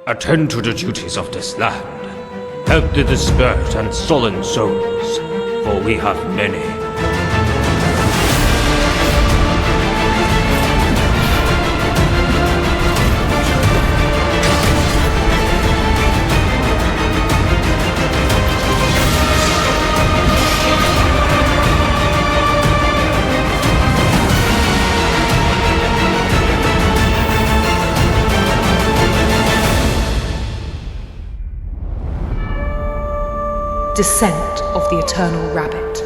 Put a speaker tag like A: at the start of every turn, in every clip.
A: Attend to the duties of this land. Help the dispersed and sullen souls, for we have many.
B: Descent of the Eternal Rabbit.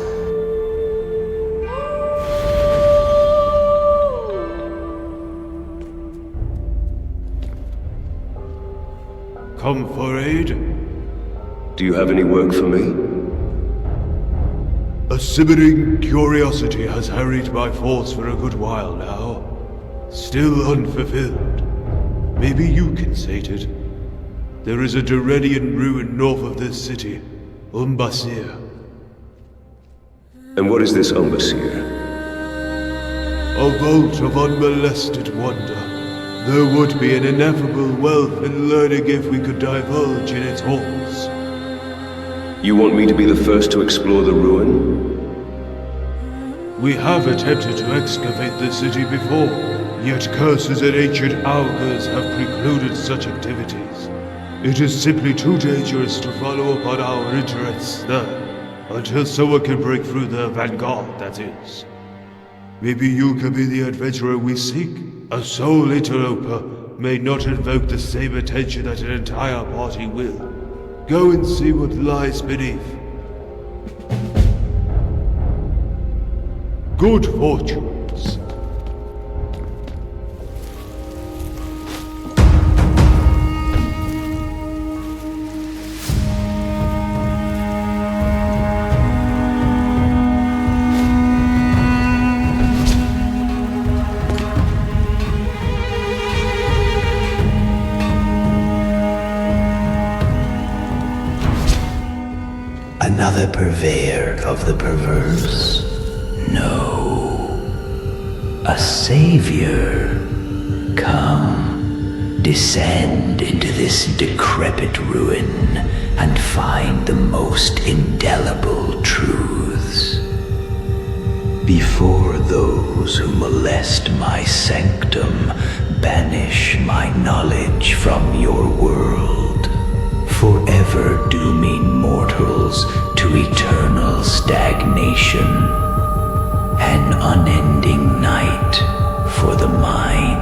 C: Come for aid?
D: Do you have any work for me?
C: A simmering curiosity has harried my thoughts for a good while now. Still unfulfilled. Maybe you can sate it. There is a Duredian ruin north of this city. Umbasir.
D: And what is this Umbasir?
C: A vault of unmolested wonder. There would be an ineffable wealth in learning if we could divulge in its halls.
D: You want me to be the first to explore the ruin?
C: We have attempted to excavate the city before, yet curses and ancient augurs have precluded such activities. It is simply too dangerous to follow up on our interests there, until someone can break through the vanguard, that is. Maybe you can be the adventurer we seek. A sole interloper may not invoke the same attention that an entire party will. Go and see what lies beneath. Good fortunes.
E: Another purveyor of the perverse? No. A savior. Come, descend into this decrepit ruin and find the most indelible truths. Before those who molest my sanctum banish my knowledge from your world. Forever dooming mortals to eternal stagnation, an unending night for the mind.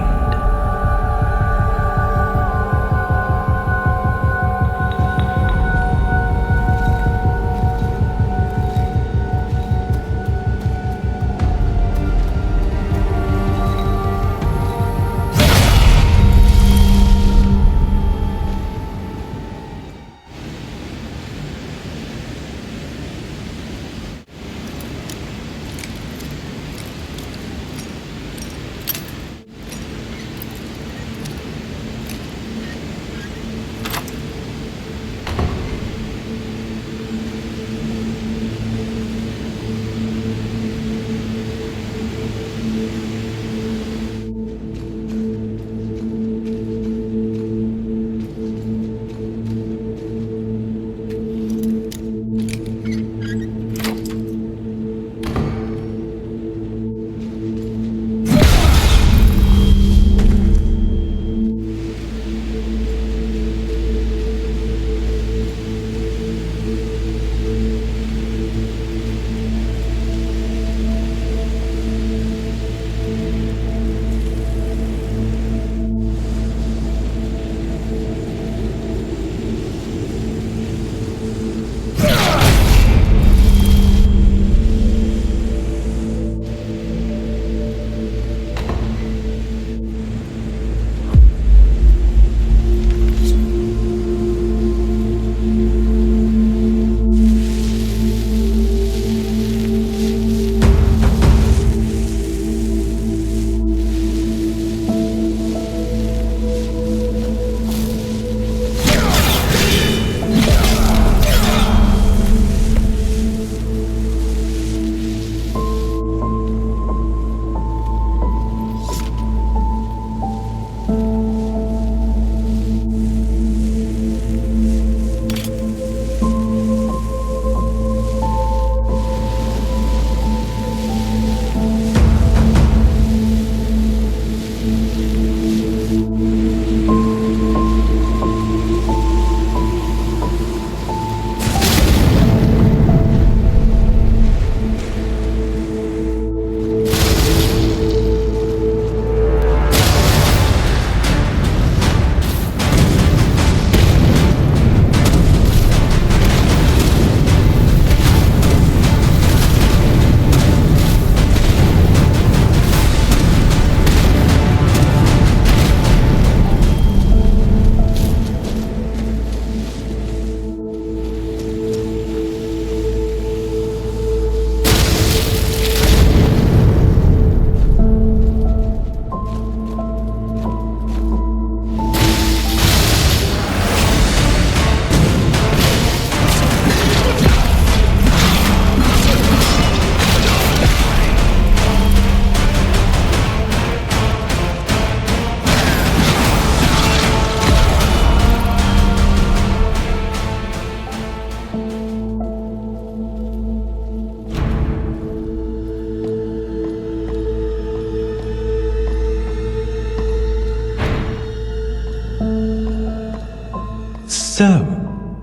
F: So,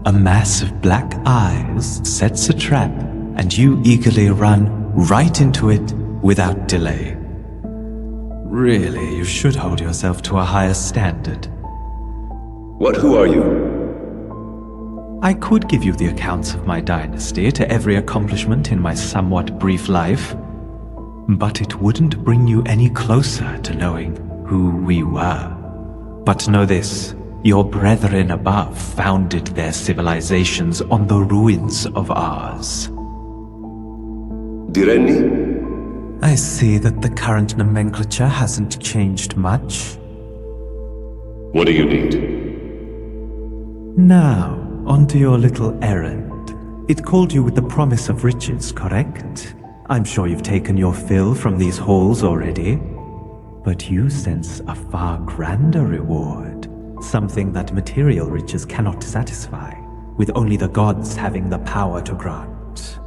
F: a mass of black eyes sets a trap, and you eagerly run right into it without delay. Really, you should hold yourself to a higher standard.
D: Who are you?
F: I could give you the accounts of my dynasty to every accomplishment in my somewhat brief life, but it wouldn't bring you any closer to knowing who we were. But know this, your brethren above founded their civilizations on the ruins of ours.
D: Direnni?
F: I see that the current nomenclature hasn't changed much.
D: What do you need?
F: Now, onto your little errand. It called you with the promise of riches, correct? I'm sure you've taken your fill from these halls already. But you sense a far grander reward. Something that material riches cannot satisfy, with only the gods having the power to grant.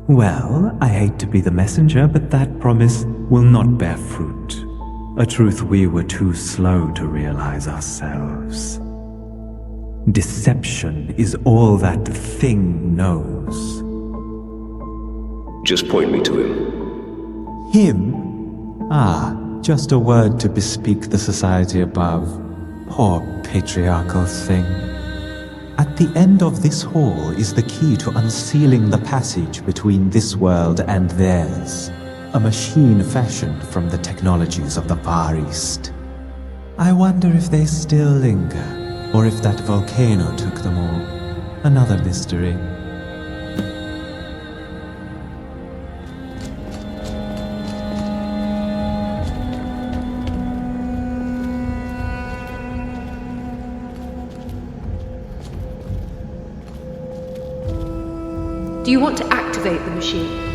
F: Well, I hate to be the messenger, but that promise will not bear fruit. A truth we were too slow to realize ourselves. Deception is all that thing knows.
D: Just point me to him.
F: Him? Just a word to bespeak the society above. Poor patriarchal thing. At the end of this hall is the key to unsealing the passage between this world and theirs. A machine fashioned from the technologies of the Far East. I wonder if they still linger. Or if that volcano took them all. Another mystery.
B: Do you want to activate the machine?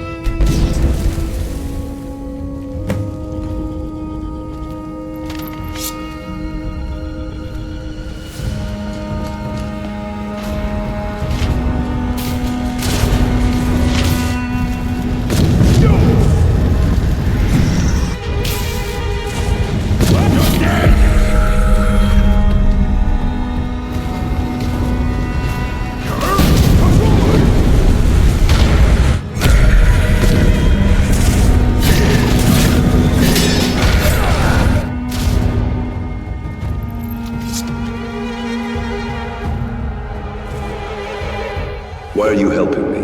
D: Why are you helping me?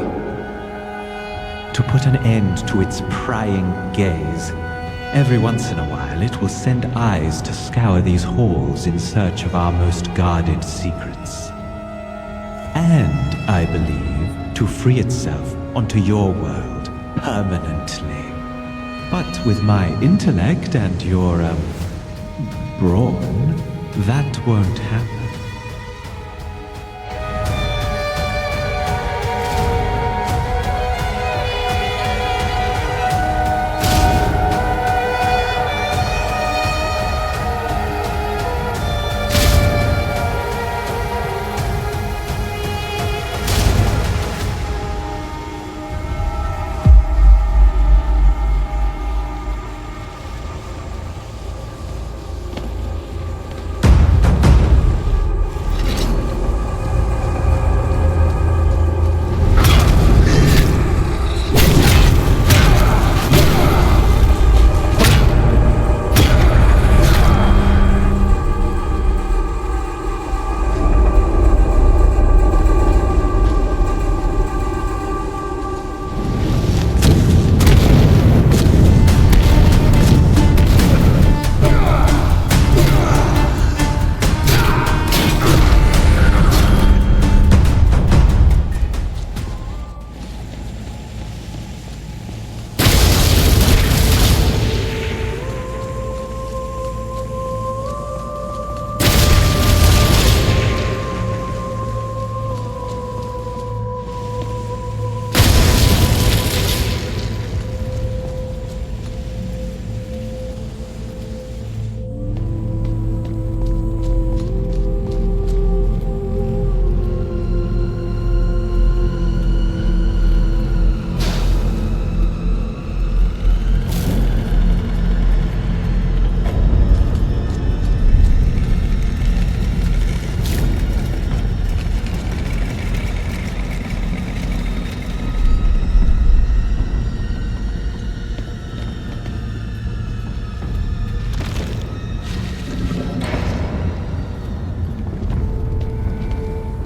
F: To put an end to its prying gaze, every once in a while it will send eyes to scour these halls in search of our most guarded secrets. And, I believe, to free itself onto your world permanently. But with my intellect and your, brawn, that won't happen.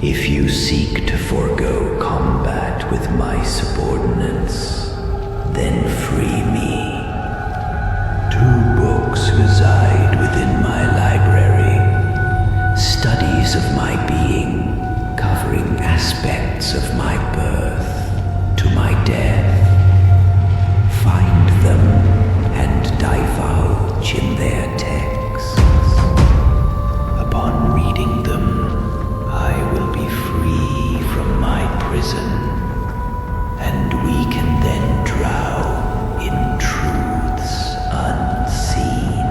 E: If you seek to forego combat with my subordinates, then free me. 2 books reside within my library. Studies of my being, covering aspects of my birth to my death. Find them and divulge in their texts. Upon reading them, I will be free from my prison, and we can then drown in truths unseen.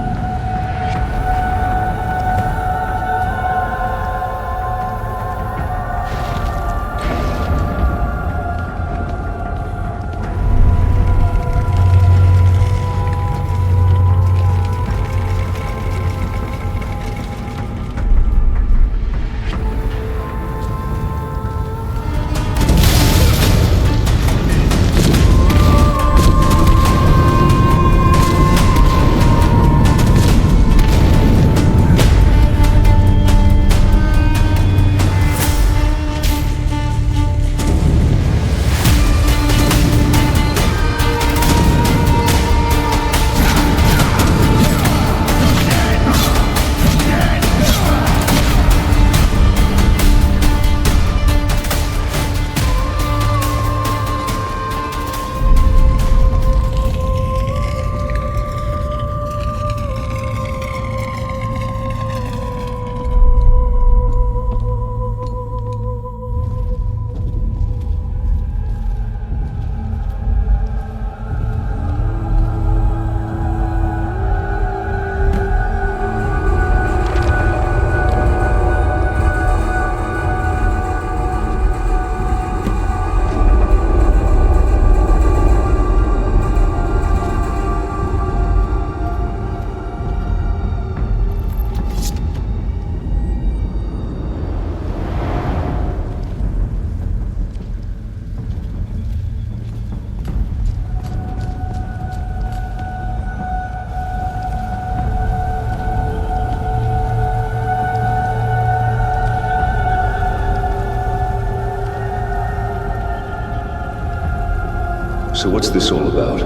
D: So what's this all about?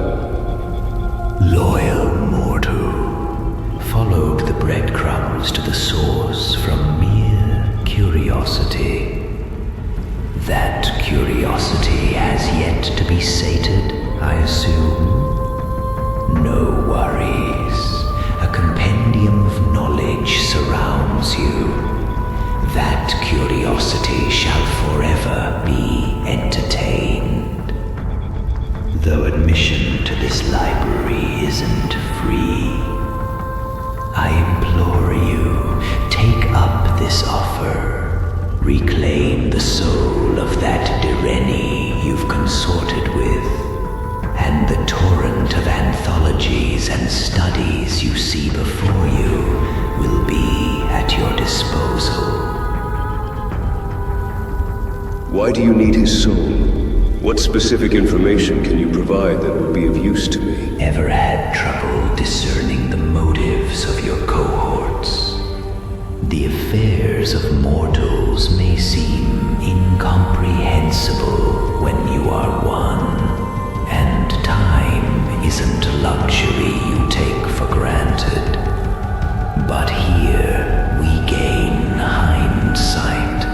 E: Loyal mortal, followed the breadcrumbs to the source from mere curiosity. That curiosity has yet to be sated, I assume. No worries. A compendium of knowledge surrounds you. That curiosity shall forever be entertained. Though admission to this library isn't free, I implore you, take up this offer. Reclaim the soul of that Direni you've consorted with, and the torrent of anthologies and studies you see before you will be at your disposal.
D: Why do you need his soul? What specific information can you provide that would be of use to me?
E: Ever had trouble discerning the motives of your cohorts? The affairs of mortals may seem incomprehensible when you are one, and time isn't a luxury you take for granted. But here we gain hindsight,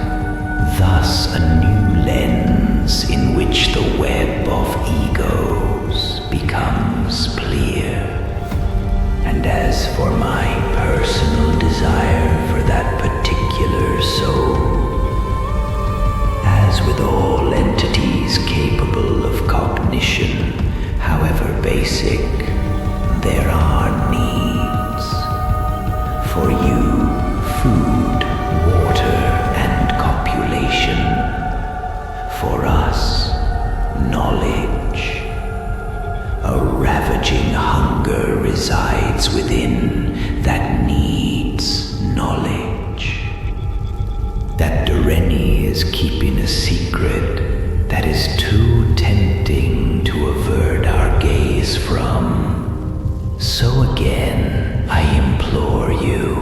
E: thus a new lens in which the web of egos becomes clear. And as for my personal desire for that particular soul, as with all entities capable of cognition, however basic, there are needs. For you, food, water, and copulation. For us, knowledge. A ravaging hunger resides within that needs knowledge. That Direni is keeping a secret that is too tempting to avert our gaze from. So again, I implore you,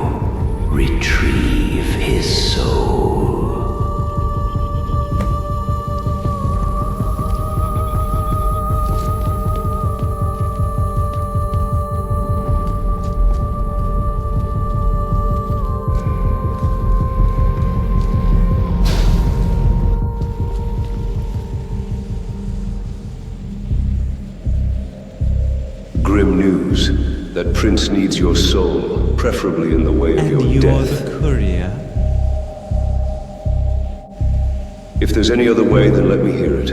E: retrieve his soul.
D: news. That prince needs your soul, preferably in the way of your
F: And you're
D: death.
F: the courier.
D: If there's any other way, then let me hear it.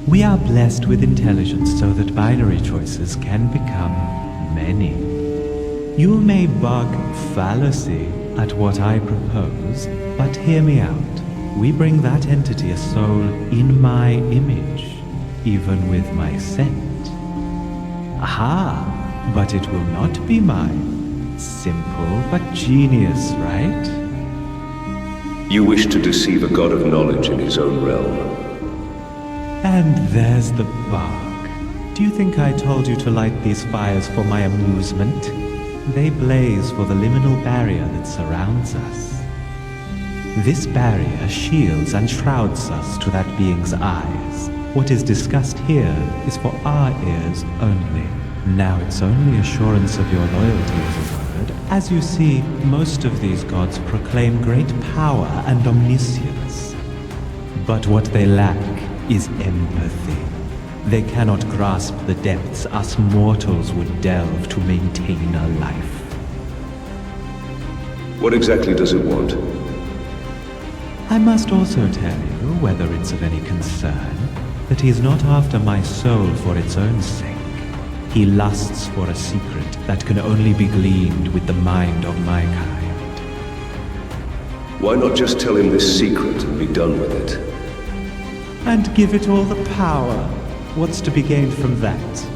F: We are blessed with intelligence so that binary choices can become many. You may bark fallacy at what I propose, but hear me out. We bring that entity a soul in my image, even with my scent. Aha! But it will not be mine. Simple but genius, right?
D: You wish to deceive a god of knowledge in his own realm.
F: And there's the bug. Do you think I told you to light these fires for my amusement? They blaze for the liminal barrier that surrounds us. This barrier shields and shrouds us to that being's eyes. What is discussed here is for our ears only. Now it's only assurance of your loyalty is a word. As you see, most of these gods proclaim great power and omniscience. But what they lack is empathy. They cannot grasp the depths us mortals would delve to maintain a life.
D: What exactly does it want?
F: I must also tell you, whether it's of any concern, that he is not after my soul for its own sake. He lusts for a secret that can only be gleaned with the mind of my kind.
D: Why not just tell him this secret and be done with it?
F: And give it all the power. What's to be gained from that?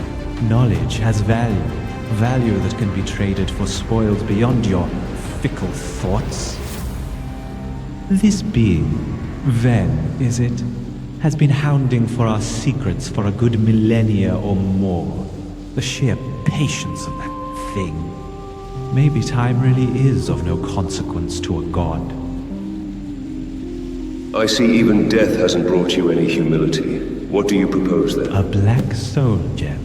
F: Knowledge has value. Value that can be traded for spoils beyond your fickle thoughts. This being, Ven, is it, has been hounding for our secrets for a good millennia or more. The sheer patience of that thing. Maybe time really is of no consequence to a god.
D: I see even death hasn't brought you any humility. What do you propose then?
F: A black soul gem,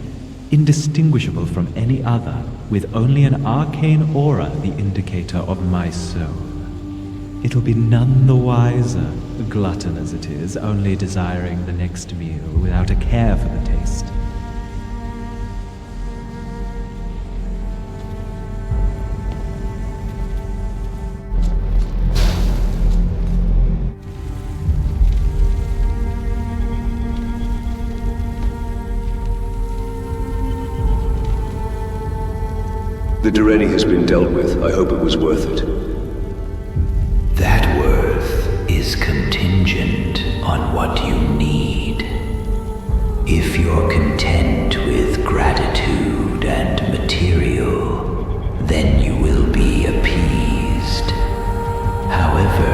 F: indistinguishable from any other, with only an arcane aura the indicator of my soul. It'll be none the wiser, glutton as it is, only desiring the next meal without a care for the taste.
D: The Dureni has been dealt with. I hope it was worth it.
E: That worth is contingent on what you need. If you're content with gratitude and material, then you will be appeased. However,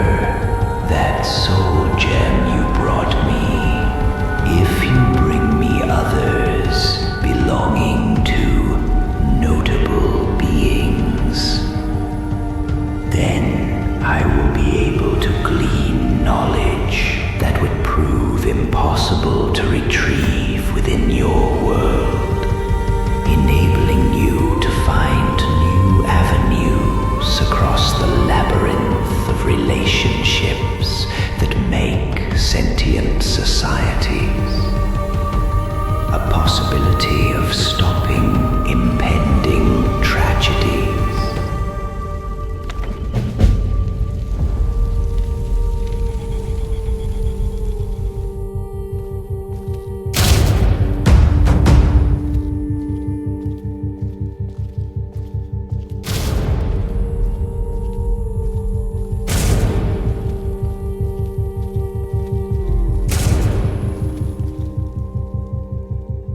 E: that soul gem you brought me, if you bring me others belonging to notable beings, then I will be able to glean knowledge that would prove impossible to retrieve within your world, enabling you to find new avenues across the labyrinth of relationships that make sentient societies. A possibility of stopping impending tragedies.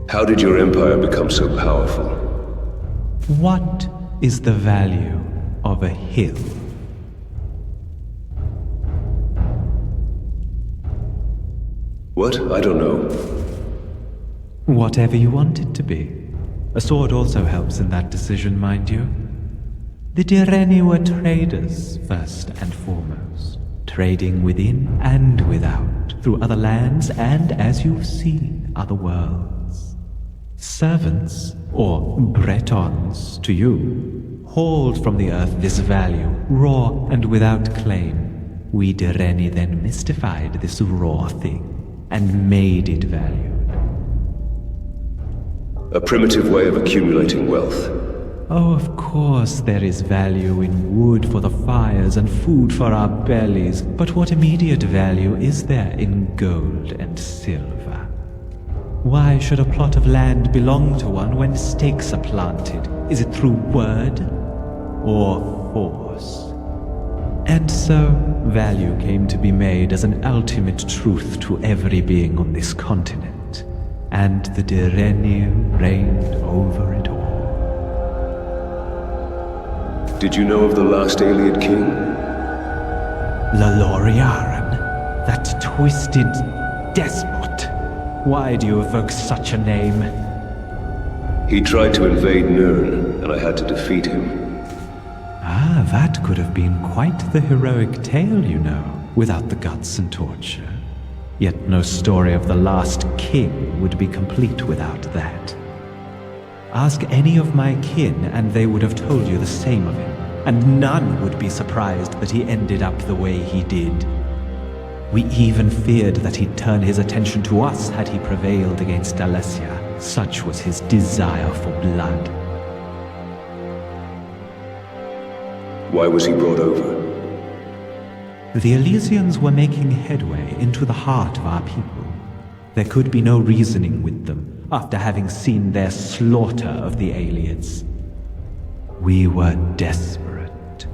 D: How did your empire become so powerful?
F: What is the value of a hill?
D: What? I don't know.
F: Whatever you want it to be. A sword also helps in that decision, mind you. The Dureni were traders, first and foremost. Trading within and without, through other lands and, as you've seen, other worlds. Servants, or Bretons to you, hauled from the earth this value, raw and without claim. We Dureni then mystified this raw thing, and made it valued.
D: A primitive way of accumulating wealth.
F: Oh, of course there is value in wood for the fires and food for our bellies, but what immediate value is there in gold and silver? Why should a plot of land belong to one when stakes are planted? Is it through word or force? And so, value came to be made as an ultimate truth to every being on this continent, and the Direni reigned over it all.
D: Did you know of the last Ayleid king?
F: Laloriaran, that twisted despot. Why do you evoke such a name?
D: He tried to invade Nirn, and I had to defeat him.
F: Ah, that could have been quite the heroic tale, you know, without the guts and torture. Yet no story of the last king would be complete without that. Ask any of my kin, and they would have told you the same of him, and none would be surprised that he ended up the way he did. We even feared that he'd turn his attention to us had he prevailed against Alessia. Such was his desire for blood.
D: Why was he brought over?
F: The Elysians were making headway into the heart of our people. There could be no reasoning with them after having seen their slaughter of the Ayleids. We were desperate.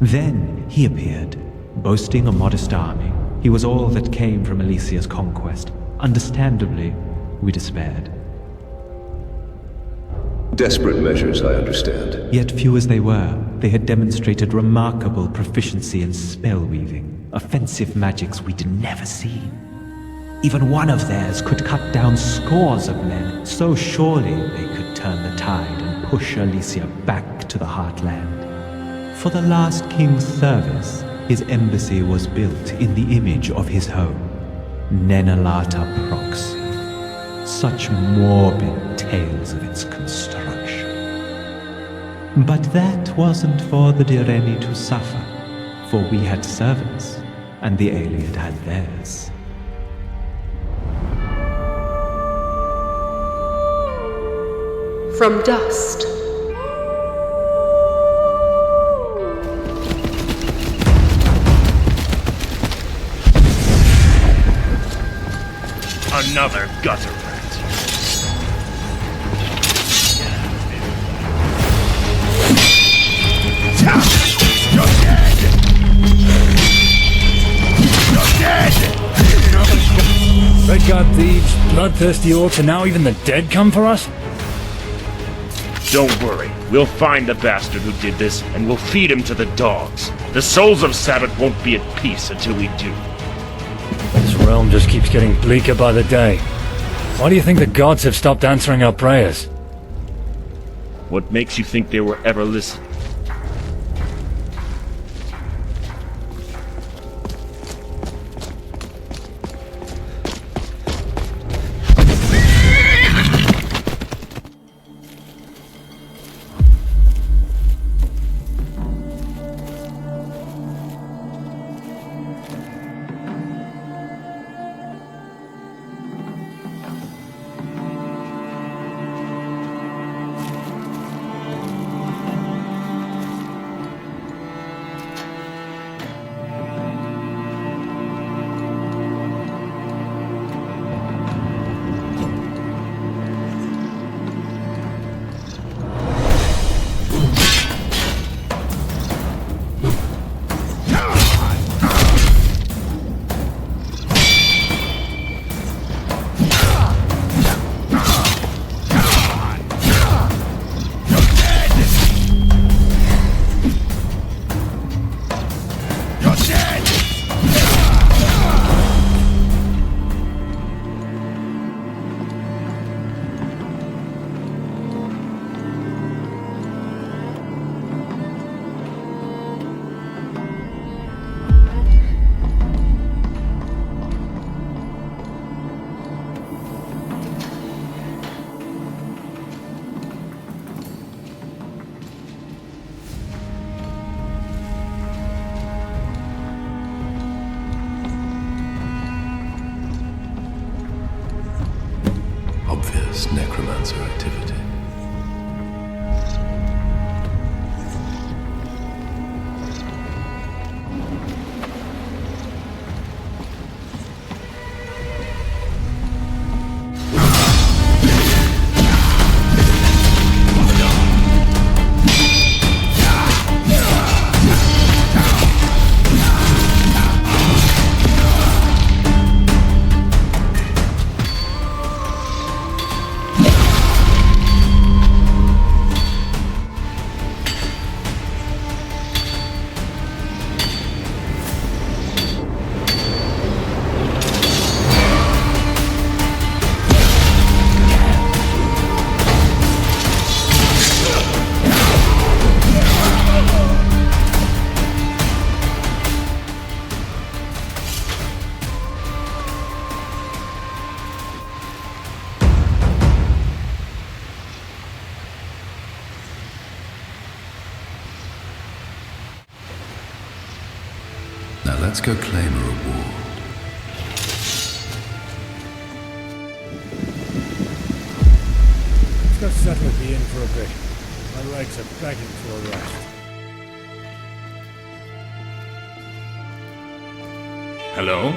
F: Then he appeared, boasting a modest army. He was all that came from Alessia's conquest. Understandably, we despaired.
D: Desperate measures, I understand.
F: Yet few as they were, they had demonstrated remarkable proficiency in spell-weaving, offensive magics we'd never seen. Even one of theirs could cut down scores of men, so surely they could turn the tide and push Alesia back to the heartland. For the last king's service, his embassy was built in the image of his home, Nenalata Proxy. Such morbid tales of its construction. But that wasn't for the Direni to suffer, for we had servants, and the Ayleid had theirs.
B: From dust.
A: Another gutter rat.
G: You're dead! You're dead!
H: Redguard thieves, bloodthirsty orcs, and now even the dead come for us?
A: Don't worry. We'll find the bastard who did this, and we'll feed him to the dogs. The souls of Sabbath won't be at peace until we do.
H: This realm just keeps getting bleaker by the day. Why do you think the gods have stopped answering our prayers?
A: What makes you think they were ever listening?
D: this necromancer activity. Now let's go claim a reward.
H: Let's go settle at the inn for a bit. My legs are begging for a rest.
A: Hello?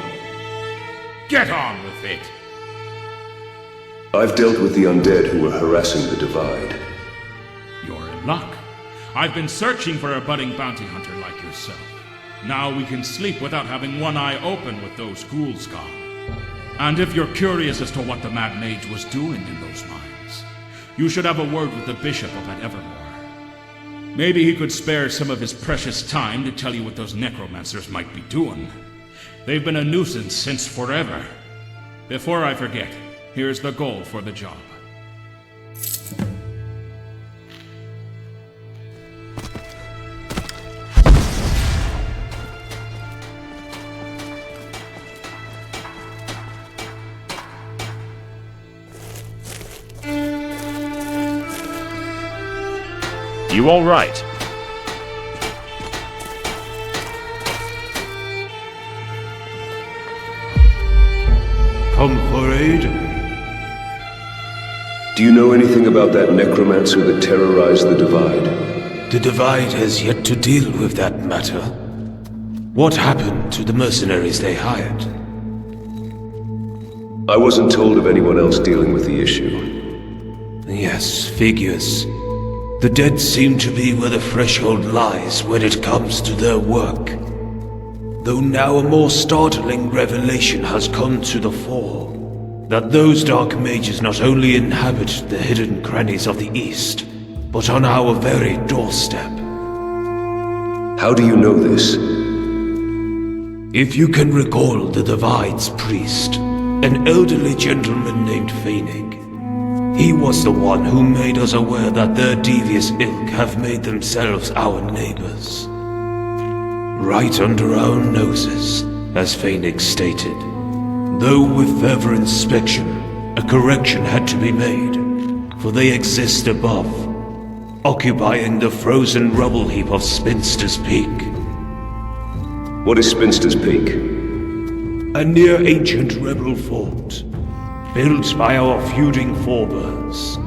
A: Get on with it!
D: I've dealt with the undead who were harassing the Divide.
A: You're in luck. I've been searching for a budding bounty hunter like yourself. Now we can sleep without having one eye open with those ghouls gone. And if you're curious as to what the Mad Mage was doing in those mines, you should have a word with the Bishop up at Evermore. Maybe he could spare some of his precious time to tell you what those necromancers might be doing. They've been a nuisance since forever. Before I forget, here's the gold for the job. You all right?
C: Come for aid?
D: Do you know anything about that necromancer that terrorized the Divide?
I: The Divide has yet to deal with that matter. What happened to the mercenaries they hired?
D: I wasn't told of anyone else dealing with the issue.
I: Yes, figures. The dead seem to be where the threshold lies when it comes to their work. Though now a more startling revelation has come to the fore. That those dark mages not only inhabit the hidden crannies of the East, but on our very doorstep.
D: How do you know this?
I: If you can recall the Divide's priest, an elderly gentleman named Feinig. He was the one who made us aware that their devious ilk have made themselves our neighbors. Right under our noses, as Feinig stated. Though with further inspection, a correction had to be made, for they exist above, occupying the frozen rubble heap of Spinster's Peak.
D: What is Spinster's Peak?
I: A near-ancient rebel fort, built by our feuding forebears,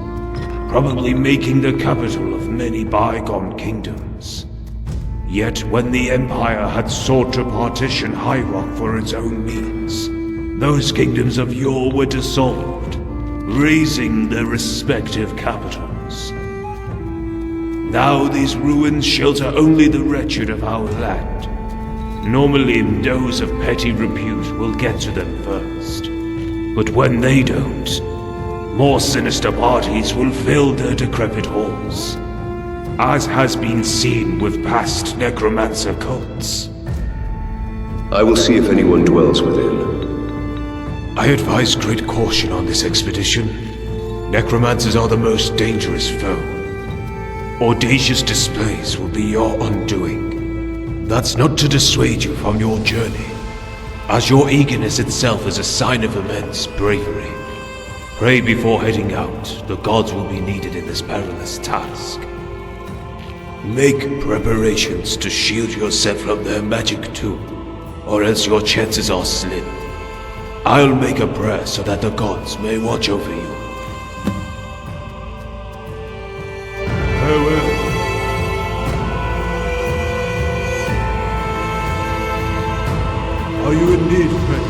I: probably making the capital of many bygone kingdoms. Yet when the Empire had sought to partition High Rock for its own means, those kingdoms of yore were dissolved, razing their respective capitals. Now these ruins shelter only the wretched of our land. Normally those of petty repute will get to them first. But when they don't, more sinister parties will fill their decrepit halls, as has been seen with past necromancer cults.
D: I will see if anyone dwells within.
I: I advise great caution on this expedition. Necromancers are the most dangerous foe. Audacious displays will be your undoing. That's not to dissuade you from your journey, as your eagerness itself is a sign of immense bravery. Pray before heading out, the gods will be needed in this perilous task. Make preparations to shield yourself from their magic too, or else your chances are slim. I'll make a prayer so that the gods may watch over you.
C: Are you in need, friend?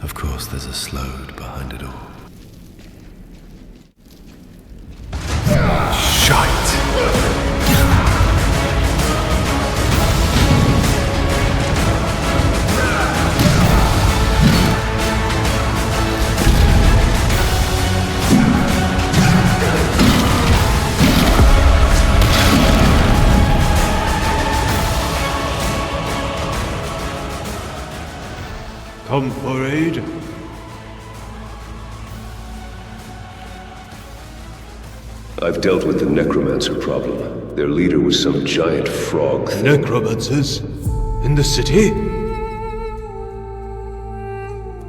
J: Of course, there's a slode behind it all. Shite!
C: Come for aid?
D: I've dealt with the necromancer problem. Their leader was some giant frog thing.
C: Necromancers? In the city?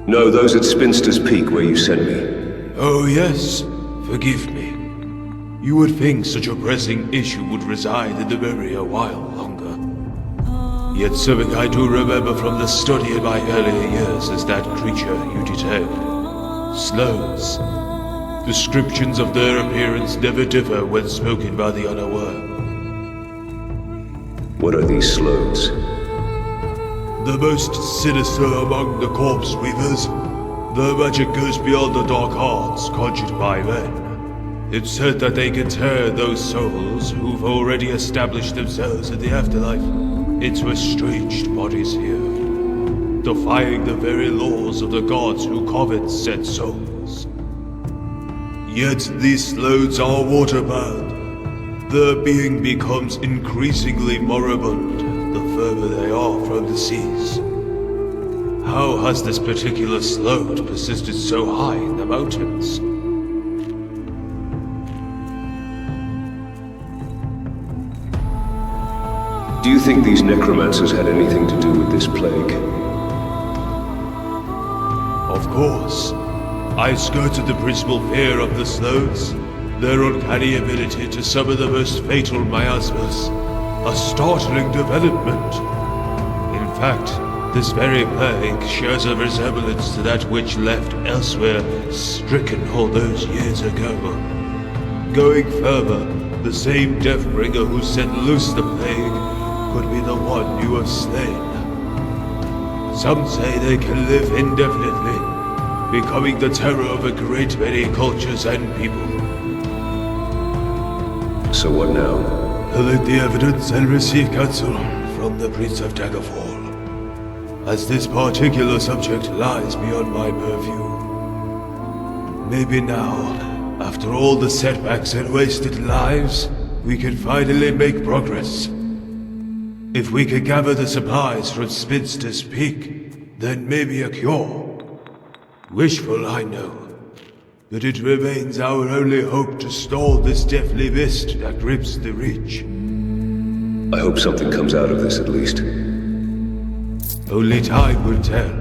D: No, those at Spinster's Peak where you sent me.
C: Oh yes, forgive me. You would think such a pressing issue would reside in the memory a while longer. Yet something I do remember from the study in my earlier years is that creature you detect. Slows. Descriptions of their appearance never differ when spoken by the unaware.
D: What are these slodes?
C: The most sinister among the corpse weavers. Their magic goes beyond the dark arts conjured by men. It's said that they can tear those souls who've already established themselves in the afterlife into estranged bodies here, defying the very laws of the gods who covet said souls. Yet these slodes are waterbound. Their being becomes increasingly moribund the further they are from the seas. How has this particular slode persisted so high in the mountains?
D: Do you think these necromancers had anything to do with this plague?
C: Of course. I skirted the principal fear of the slodes, their uncanny ability to summon the most fatal miasmas. A startling development. In fact, this very plague shares a resemblance to that which left elsewhere stricken all those years ago. Going further, the same Deathbringer who set loose the plague could be the one you have slain. Some say they can live indefinitely, becoming the terror of a great many cultures and people.
D: So what now?
C: Collect the evidence and receive counsel from the Prince of Daggerfall, as this particular subject lies beyond my purview. Maybe now, after all the setbacks and wasted lives, we can finally make progress. If we can gather the supplies from Spinster's Peak, then maybe a cure. Wishful, I know, but it remains our only hope to stall this deathly mist that grips the Reach.
D: I hope something comes out of this at least.
C: Only time will tell.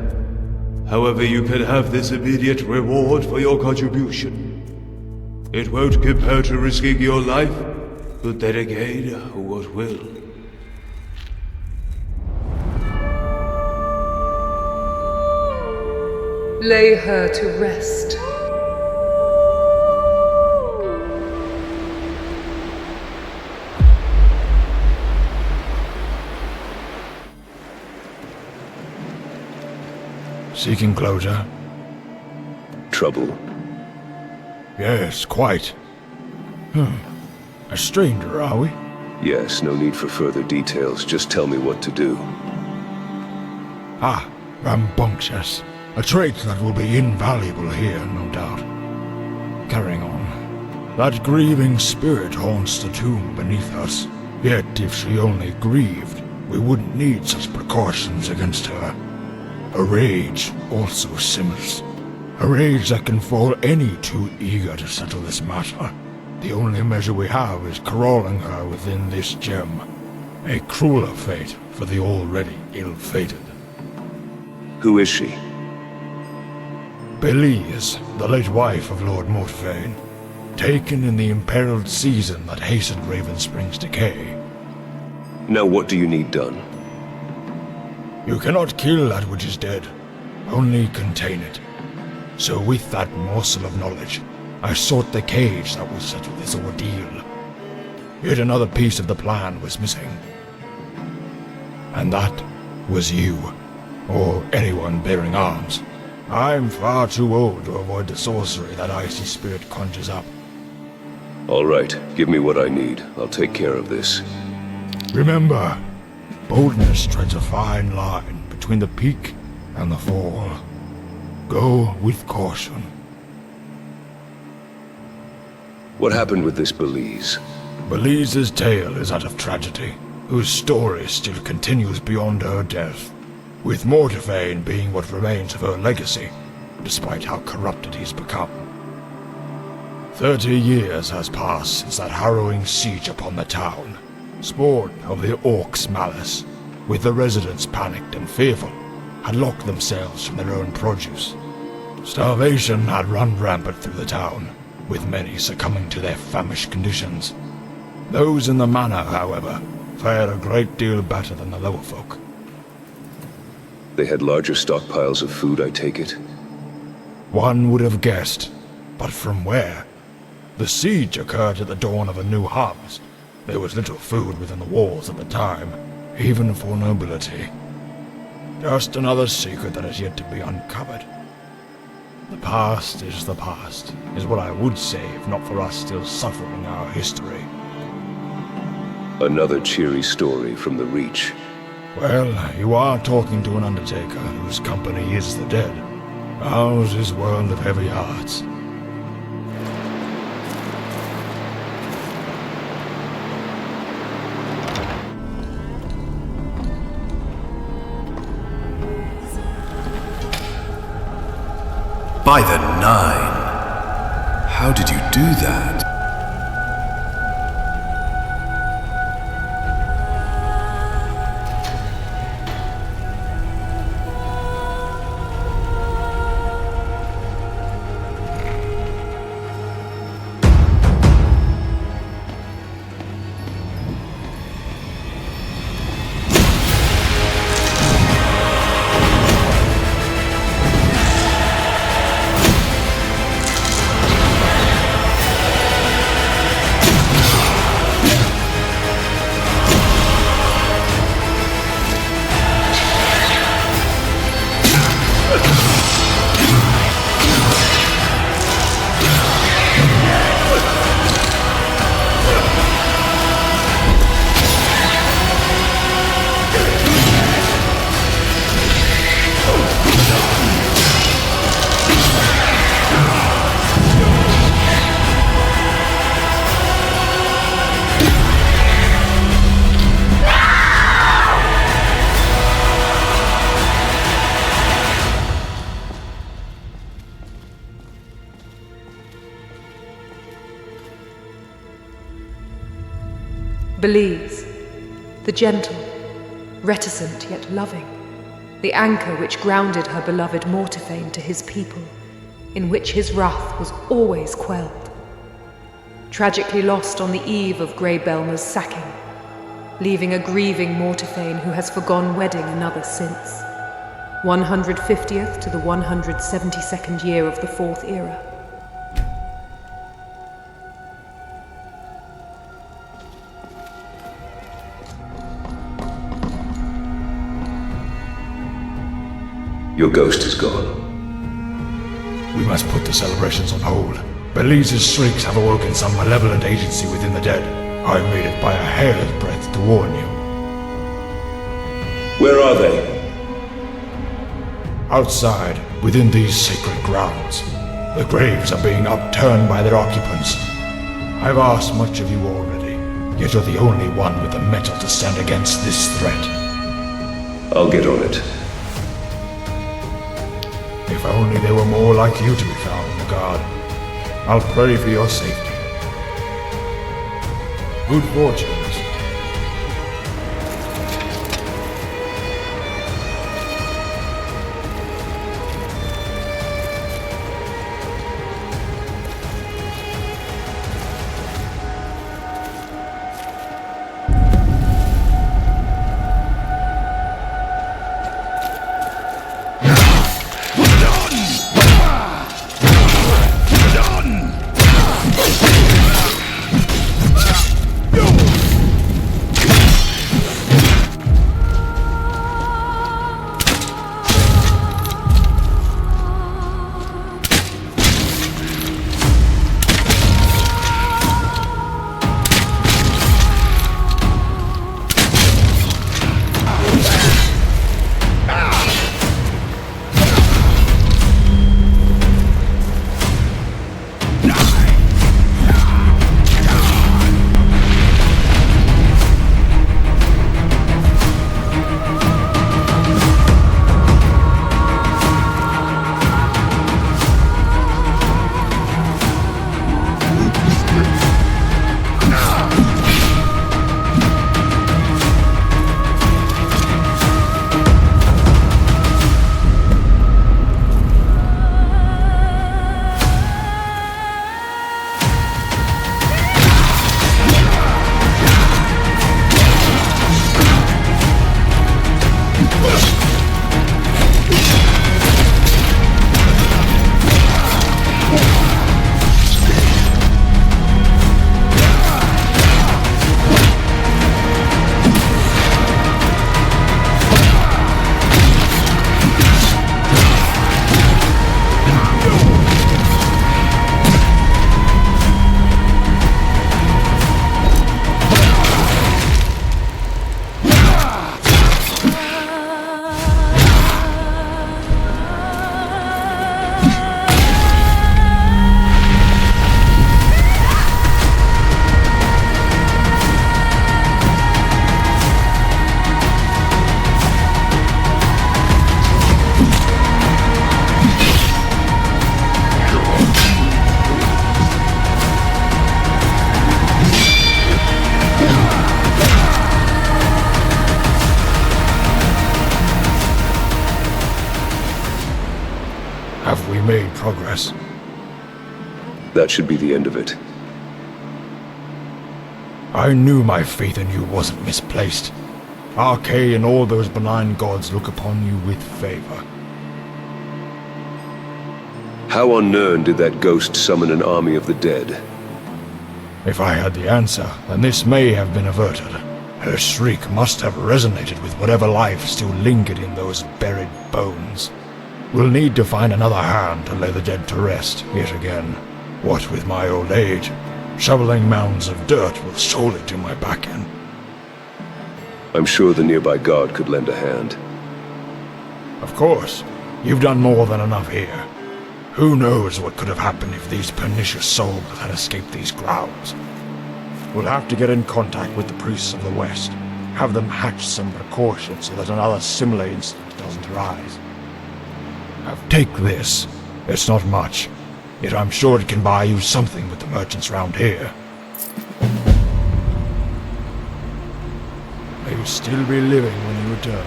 C: However, you can have this immediate reward for your contribution. It won't compare to risking your life, but then again, what will?
B: Lay her to rest.
G: Seeking closure?
D: Trouble?
G: Yes, quite. A stranger, are we?
D: Yes, no need for further details. Just tell me what to do.
G: Ah, rambunctious. A trait that will be invaluable here, no doubt. Carrying on. That grieving spirit haunts the tomb beneath us. Yet if she only grieved, we wouldn't need such precautions against her. A rage also simmers. A rage that can foil any too eager to settle this matter. The only measure we have is corralling her within this gem. A crueler fate for the already ill-fated.
D: Who is she?
G: Belize, the late wife of Lord Mortvain, taken in the imperiled season that hastened Ravenspring's decay.
D: Now what do you need done?
G: You cannot kill that which is dead, only contain it. So with that morsel of knowledge, I sought the cage that would settle this ordeal. Yet another piece of the plan was missing. And that was you, or anyone bearing arms. I'm far too old to avoid the sorcery that icy spirit conjures up.
D: All right, give me what I need. I'll take care of this.
G: Remember, boldness treads a fine line between the peak and the fall. Go with caution.
D: What happened with this Belize?
G: Belize's tale is that of tragedy, whose story still continues beyond her death, with Mortvain being what remains of her legacy, despite how corrupted he's become. 30 years has passed since that harrowing siege upon the town, sport of the Orcs' malice, with the residents panicked and fearful, had locked themselves from their own produce. Starvation had run rampant through the town, with many succumbing to their famished conditions. Those in the manor, however, fared a great deal better than the lower folk.
D: They had larger stockpiles of food, I take it?
G: One would have guessed, but from where? The siege occurred at the dawn of a new harvest. There was little food within the walls at the time, even for nobility. Just another secret that is yet to be uncovered. The past, is what I would say if not for us still suffering our history.
D: Another cheery story from the Reach.
G: Well, you are talking to an undertaker whose company is the dead. Ours is world of heavy hearts.
J: By the Nine! How did you do that?
B: Belize, the gentle, reticent yet loving, the anchor which grounded her beloved Mortiphane to his people, in which his wrath was always quelled. Tragically lost on the eve of Grey Belmer's sacking, leaving a grieving Mortiphane who has forgone wedding another since. 150th to the 172nd year of the Fourth Era.
D: Your ghost is gone.
G: We must put the celebrations on hold. Belize's shrieks have awoken some malevolent agency within the dead. I made it by a hair's breadth to warn you.
D: Where are they?
G: Outside, within these sacred grounds. The graves are being upturned by their occupants. I've asked much of you already, yet you're the only one with the mettle to stand against this threat.
D: I'll get on it.
G: If only there were more like you to be found in the guard. I'll pray for your safety. Good fortunes. Have we made progress?
D: That should be the end of it.
G: I knew my faith in you wasn't misplaced. Archay and all those benign gods look upon you with favor.
D: How on Nirn did that ghost summon an army of the dead?
G: If I had the answer, then this may have been averted. Her shriek must have resonated with whatever life still lingered in those buried bones. We'll need to find another hand to lay the dead to rest, yet again. What with my old age, shoveling mounds of dirt will surely do my back in.
D: I'm sure the nearby guard could lend a hand.
G: Of course. You've done more than enough here. Who knows what could have happened if these pernicious souls had escaped these grounds? We'll have to get in contact with the priests of the West. Have them hatch some precautions so that another similar incident doesn't arise. Take this. It's not much, yet I'm sure it can buy you something with the merchants round here. you still be living when you return?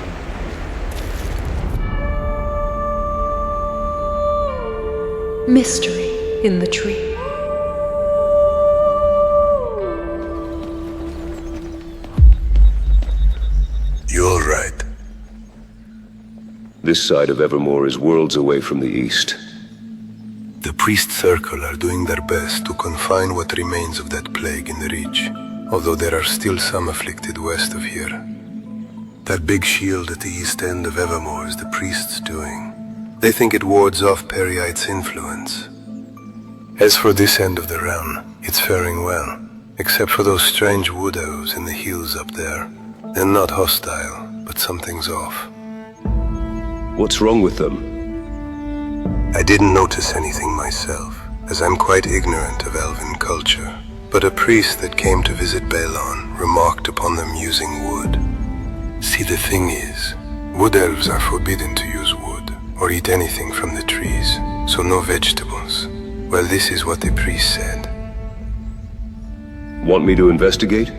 B: Mystery in the tree.
J: You're right.
D: This side of Evermore is worlds away from the east.
J: The Priest Circle are doing their best to confine what remains of that plague in the Reach, although there are still some afflicted west of here. That big shield at the east end of Evermore is the Priest's doing. They think it wards off Periite's influence. As for this end of the realm, it's faring well, except for those strange wood elves in the hills up there. They're not hostile, but something's off.
D: What's wrong with them?
J: I didn't notice anything myself, as I'm quite ignorant of elven culture. But a priest that came to visit Balon remarked upon them using wood. See, the thing is, wood elves are forbidden to use wood, or eat anything from the trees, so no vegetables. Well, this is what the priest said.
D: Want me to investigate?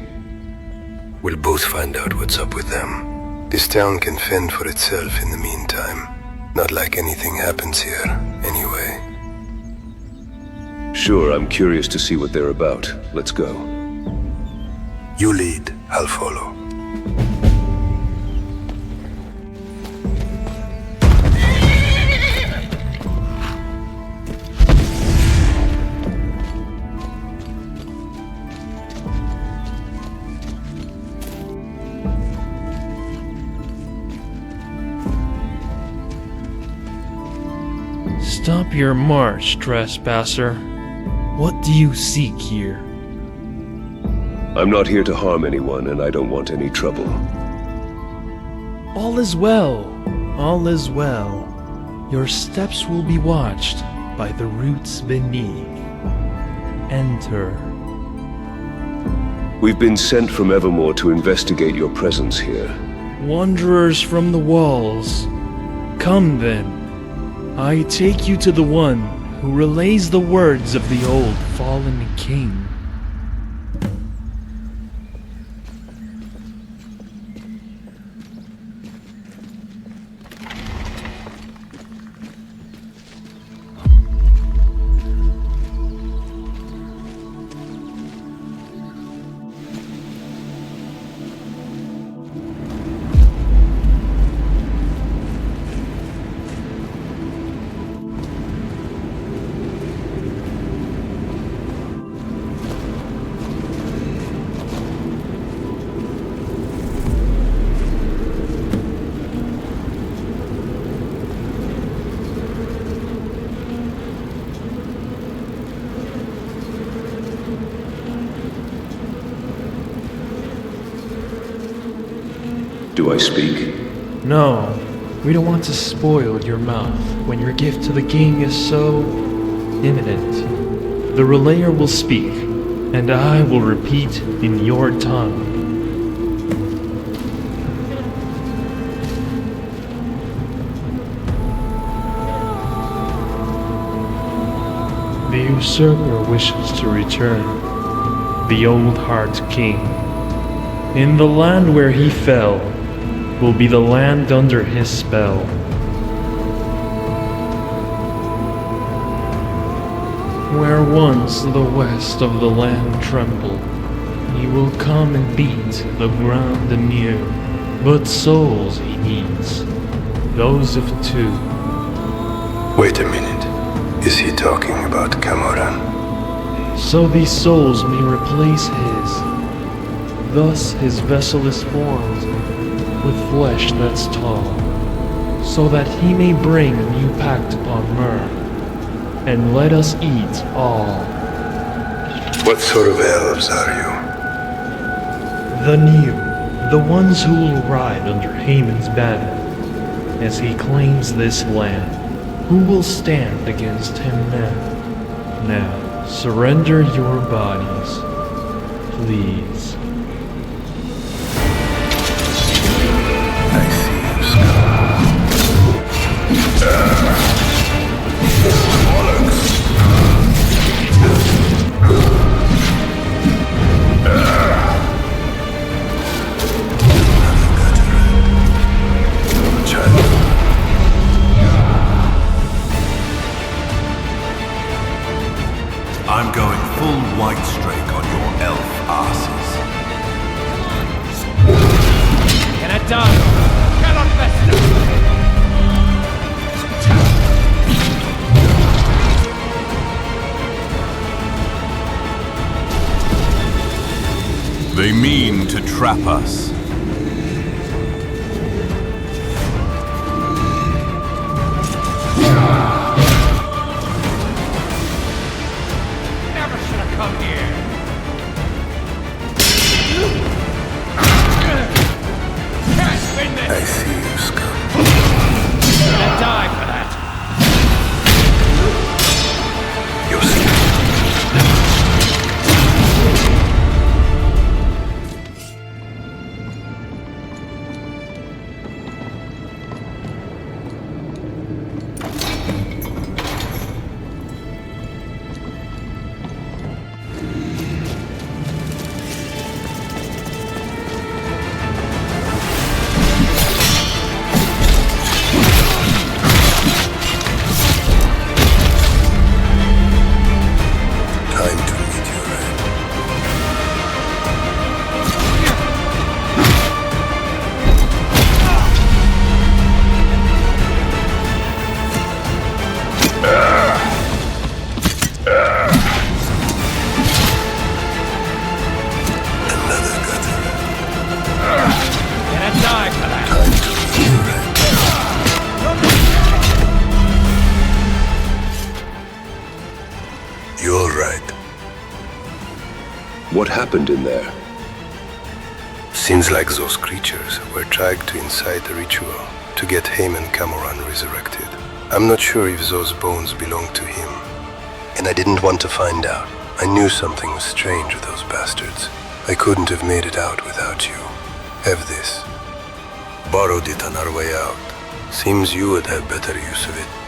J: We'll both find out what's up with them. This town can fend for itself in the meantime. Not like anything happens here, anyway.
D: Sure, I'm curious to see what they're about. Let's go.
J: You lead, I'll follow.
K: Stop your march, trespasser. What do you seek here?
D: I'm not here to harm anyone, and I don't want any trouble.
K: All is well. All is well. Your steps will be watched by the roots beneath. Enter.
D: We've been sent from Evermore to investigate your presence here.
K: Wanderers from the walls. Come then. I take you to the one who relays the words of the old fallen king.
D: Do I speak?
K: No, we don't want to spoil your mouth when your gift to the king is so imminent. The relayer will speak, and I will repeat in your tongue. The usurper wishes to return, the old heart king. In the land where he fell, will be the land under his spell. Where once the west of the land trembled, he will come and beat the ground anew. But souls he needs, those of two.
J: Wait a minute. Is he talking about Camoran?
K: So these souls may replace his. Thus his vessel is formed with flesh that's tall, so that he may bring a new pact upon Myr, and let us eat all.
J: What sort of elves are you?
K: The new, the ones who will ride under Haman's banner, as he claims this land. Who will stand against him now? Now, surrender your bodies, please.
L: done! Cannot fester!
M: They mean to trap us.
L: Never should have come here!
J: I see you, scum.
L: Gonna die for that!
J: You're sick.
D: You're right. What happened in there?
J: Seems like those creatures were trying to incite a ritual to get Haman Camoran resurrected. I'm not sure if those bones belong to him. And I didn't want to find out. I knew something was strange with those bastards. I couldn't have made it out without you. Have this. Borrowed it on our way out. Seems you would have better use of it.